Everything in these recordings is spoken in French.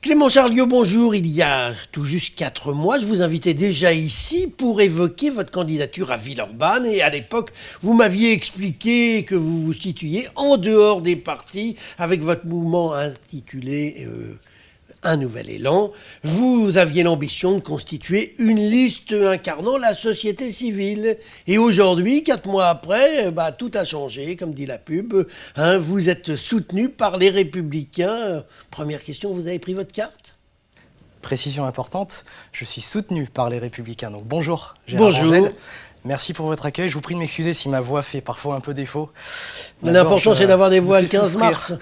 Clément Charlieu, bonjour. Il y a tout juste 4 mois, je vous invitais déjà ici pour évoquer votre candidature à Villeurbanne. Et à l'époque, vous m'aviez expliqué que vous vous situiez en dehors des partis avec votre mouvement intitulé Un Nouvel Élan. Vous aviez l'ambition de constituer une liste incarnant la société civile. Et aujourd'hui, 4 mois après, tout a changé, comme dit la pub. Vous êtes soutenu par les Républicains. Première question, vous avez pris votre carte ? Précision importante, je suis soutenu par les Républicains. Donc bonjour, Bonjour. Gérard Angel. Merci pour votre accueil. Je vous prie de m'excuser si ma voix fait parfois un peu défaut. L'important, c'est d'avoir des voix le 15 mars.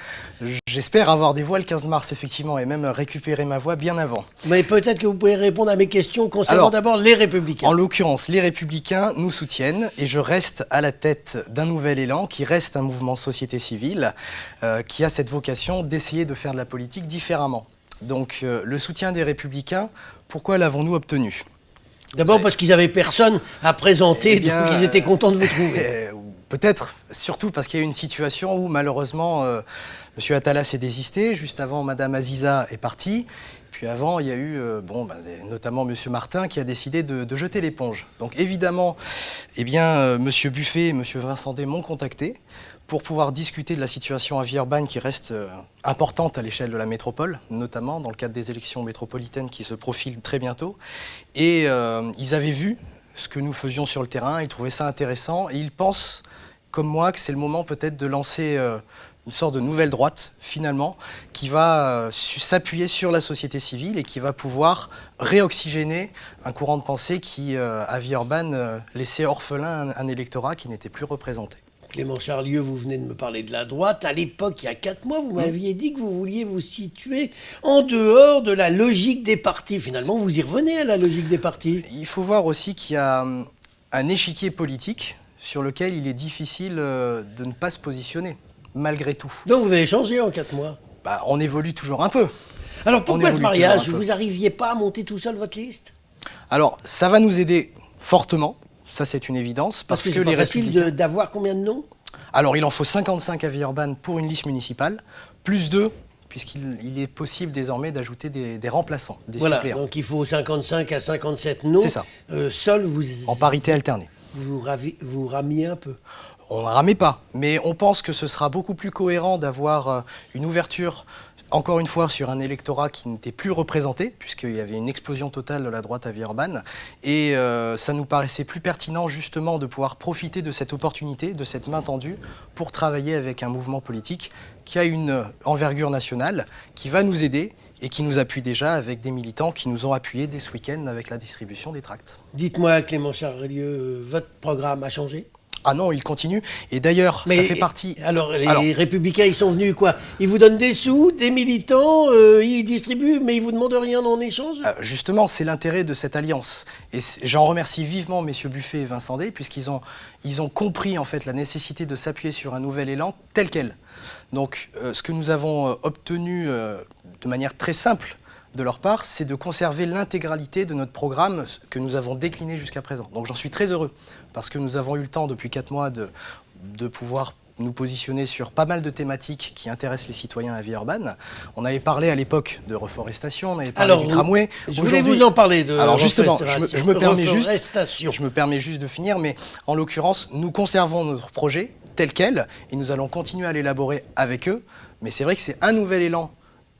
J'espère avoir des voix le 15 mars, effectivement, et même récupérer ma voix bien avant. Mais peut-être que vous pouvez répondre à mes questions concernant d'abord les Républicains. En l'occurrence, les Républicains nous soutiennent et je reste à la tête d'un nouvel élan qui reste un mouvement société civile qui a cette vocation d'essayer de faire de la politique différemment. Donc le soutien des Républicains, pourquoi l'avons-nous obtenu ? D'abord parce qu'ils n'avaient personne à présenter, donc ils étaient contents de vous trouver. Peut-être, surtout parce qu'il y a eu une situation où malheureusement M. Atala s'est désisté, juste avant Mme Aziza est partie. Puis avant, il y a eu notamment M. Martin qui a décidé de jeter l'éponge. Donc évidemment, M. Buffet et M. Vincendé m'ont contacté pour pouvoir discuter de la situation à Villeurbanne qui reste importante à l'échelle de la métropole, notamment dans le cadre des élections métropolitaines qui se profilent très bientôt. Et ils avaient vu ce que nous faisions sur le terrain, ils trouvaient ça intéressant et ils pensent, comme moi, que c'est le moment peut-être de lancer une sorte de nouvelle droite, finalement, qui va s'appuyer sur la société civile et qui va pouvoir réoxygéner un courant de pensée qui, à Villeurbanne, laissait orphelin un électorat qui n'était plus représenté. Clément Charlieu, vous venez de me parler de la droite. À l'époque, il y a 4 mois, vous m'aviez dit que vous vouliez vous situer en dehors de la logique des partis. Finalement, vous y revenez à la logique des partis. Il faut voir aussi qu'il y a un échiquier politique sur lequel il est difficile de ne pas se positionner, malgré tout. Donc vous avez changé en 4 mois. On évolue toujours un peu. Alors pourquoi ce mariage ? Vous n'arriviez pas à monter tout seul votre liste ? Alors, ça va nous aider fortement. Ça, c'est une évidence. Parce que c'est pas facile d'avoir combien de noms ? Alors, il en faut 55 à Villeurbanne pour une liste municipale, plus 2, puisqu'il est possible désormais d'ajouter des remplaçants, des suppléants. Donc il faut 55 à 57 noms. C'est ça. Seul, vous... En parité alternée. Vous ramiez un peu ? On ne ramait pas, mais on pense que ce sera beaucoup plus cohérent d'avoir une ouverture, encore une fois, sur un électorat qui n'était plus représenté, puisqu'il y avait une explosion totale de la droite à Villeurbanne. Et ça nous paraissait plus pertinent, justement, de pouvoir profiter de cette opportunité, de cette main tendue, pour travailler avec un mouvement politique qui a une envergure nationale, qui va nous aider et qui nous appuie déjà avec des militants qui nous ont appuyés dès ce week-end avec la distribution des tracts. Dites-moi, Clément Charlieu, votre programme a changé ? Ah non, il continue. Et d'ailleurs, ça fait partie... Alors, les Républicains, ils sont venus quoi ? Ils vous donnent des sous, des militants, ils distribuent, mais ils vous demandent rien en échange ? Justement, c'est l'intérêt de cette alliance. Et j'en remercie vivement messieurs Buffet et Vincendé, puisqu'ils ont compris en fait la nécessité de s'appuyer sur un nouvel élan tel quel. Donc, ce que nous avons obtenu de manière très simple de leur part, c'est de conserver l'intégralité de notre programme que nous avons décliné jusqu'à présent. Donc j'en suis très heureux, parce que nous avons eu le temps depuis 4 mois de pouvoir nous positionner sur pas mal de thématiques qui intéressent les citoyens à Villeurbanne. On avait parlé à l'époque de reforestation, on avait parlé du tramway. Je voulais vous en parler de justement, reforestation. Je me permets juste de finir, mais en l'occurrence, nous conservons notre projet tel quel, et nous allons continuer à l'élaborer avec eux. Mais c'est vrai que c'est un nouvel élan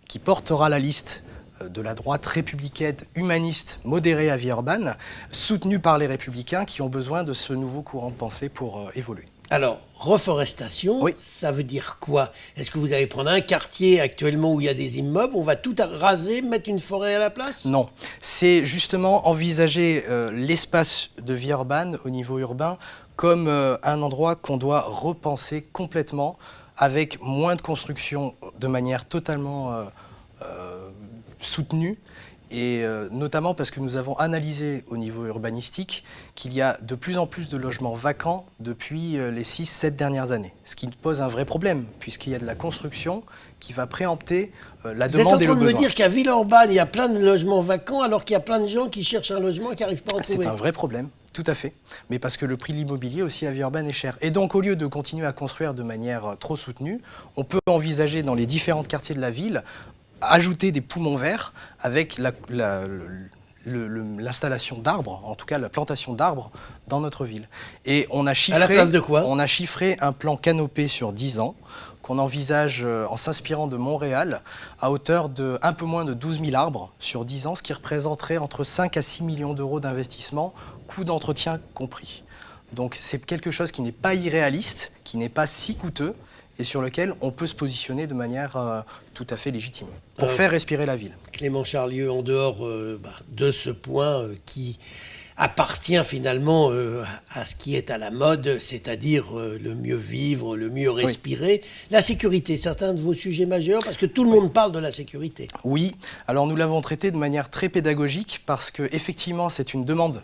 qui portera la liste de la droite républicaine, humaniste, modérée à Villeurbanne, soutenue par les Républicains qui ont besoin de ce nouveau courant de pensée pour évoluer. Alors, reforestation, oui. Ça veut dire quoi ? Est-ce que vous allez prendre un quartier actuellement où il y a des immeubles, on va tout raser, mettre une forêt à la place ? Non, c'est justement envisager l'espace de Villeurbanne au niveau urbain comme un endroit qu'on doit repenser complètement avec moins de construction de manière totalement soutenue, et notamment parce que nous avons analysé au niveau urbanistique qu'il y a de plus en plus de logements vacants depuis les 6-7 dernières années. Ce qui pose un vrai problème, puisqu'il y a de la construction qui va préempter la demande et le besoin. Vous êtes en train de me dire qu'à Villeurbanne, il y a plein de logements vacants, alors qu'il y a plein de gens qui cherchent un logement et qui n'arrivent pas à en trouver. C'est un vrai problème. Tout à fait, mais parce que le prix de l'immobilier aussi à Villeurbanne est cher. Et donc au lieu de continuer à construire de manière trop soutenue, on peut envisager dans les différents quartiers de la ville ajouter des poumons verts avec l'installation d'arbres, en tout cas la plantation d'arbres dans notre ville. Et on a chiffré, à la place de quoi? On a chiffré un plan canopé sur 10 ans qu'on envisage en s'inspirant de Montréal à hauteur de un peu moins de 12 000 arbres sur 10 ans, ce qui représenterait entre 5 à 6 millions d'euros d'investissement, coût d'entretien compris. Donc c'est quelque chose qui n'est pas irréaliste, qui n'est pas si coûteux et sur lequel on peut se positionner de manière tout à fait légitime pour faire respirer la ville. Clément Charlieu, en dehors de ce point qui appartient finalement à ce qui est à la mode, c'est-à-dire le mieux vivre, le mieux respirer. Oui. La sécurité, c'est un de vos sujets majeurs, parce que tout le monde parle de la sécurité. Oui, alors nous l'avons traité de manière très pédagogique, parce qu'effectivement c'est une demande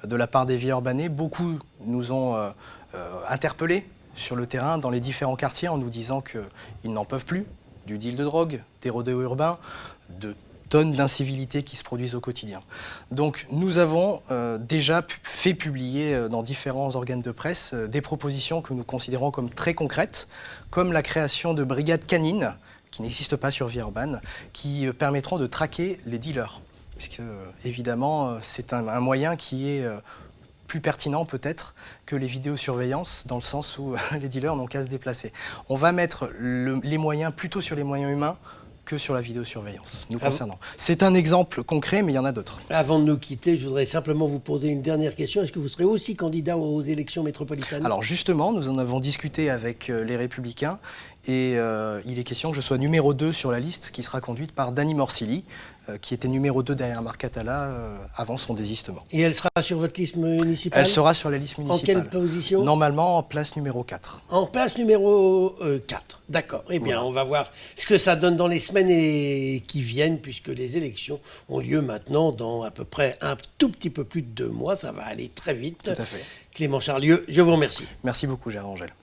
de la part des Villeurbanais. Beaucoup nous ont interpellés sur le terrain, dans les différents quartiers, en nous disant qu'ils n'en peuvent plus du deal de drogue, des rodéos urbains, de tonnes d'incivilités qui se produisent au quotidien. Donc nous avons déjà fait publier dans différents organes de presse des propositions que nous considérons comme très concrètes, comme la création de brigades canines, qui n'existent pas sur Villeurbanne, qui permettront de traquer les dealers. Puisque évidemment, c'est un moyen qui est plus pertinent peut-être que les vidéosurveillances, dans le sens où les dealers n'ont qu'à se déplacer. On va mettre les moyens plutôt sur les moyens humains que sur la vidéosurveillance, nous concernant. C'est un exemple concret, mais il y en a d'autres. Avant de nous quitter, je voudrais simplement vous poser une dernière question. Est-ce que vous serez aussi candidat aux élections métropolitaines? Alors justement, nous en avons discuté avec les Républicains, et il est question que je sois numéro 2 sur la liste qui sera conduite par Dany Morsilli, qui était numéro 2 derrière Marc Attala avant son désistement. Et elle sera sur votre liste municipale? Elle sera sur la liste municipale. En quelle position? Normalement en place numéro 4. En place numéro 4, d'accord. Eh bien, voilà. On va voir ce que ça donne dans les semaines qui viennent, puisque les élections ont lieu maintenant dans à peu près un tout petit peu plus de 2 mois. Ça va aller très vite. Tout à fait. Clément Charlieu, je vous remercie. Merci beaucoup, Gérard Angèle.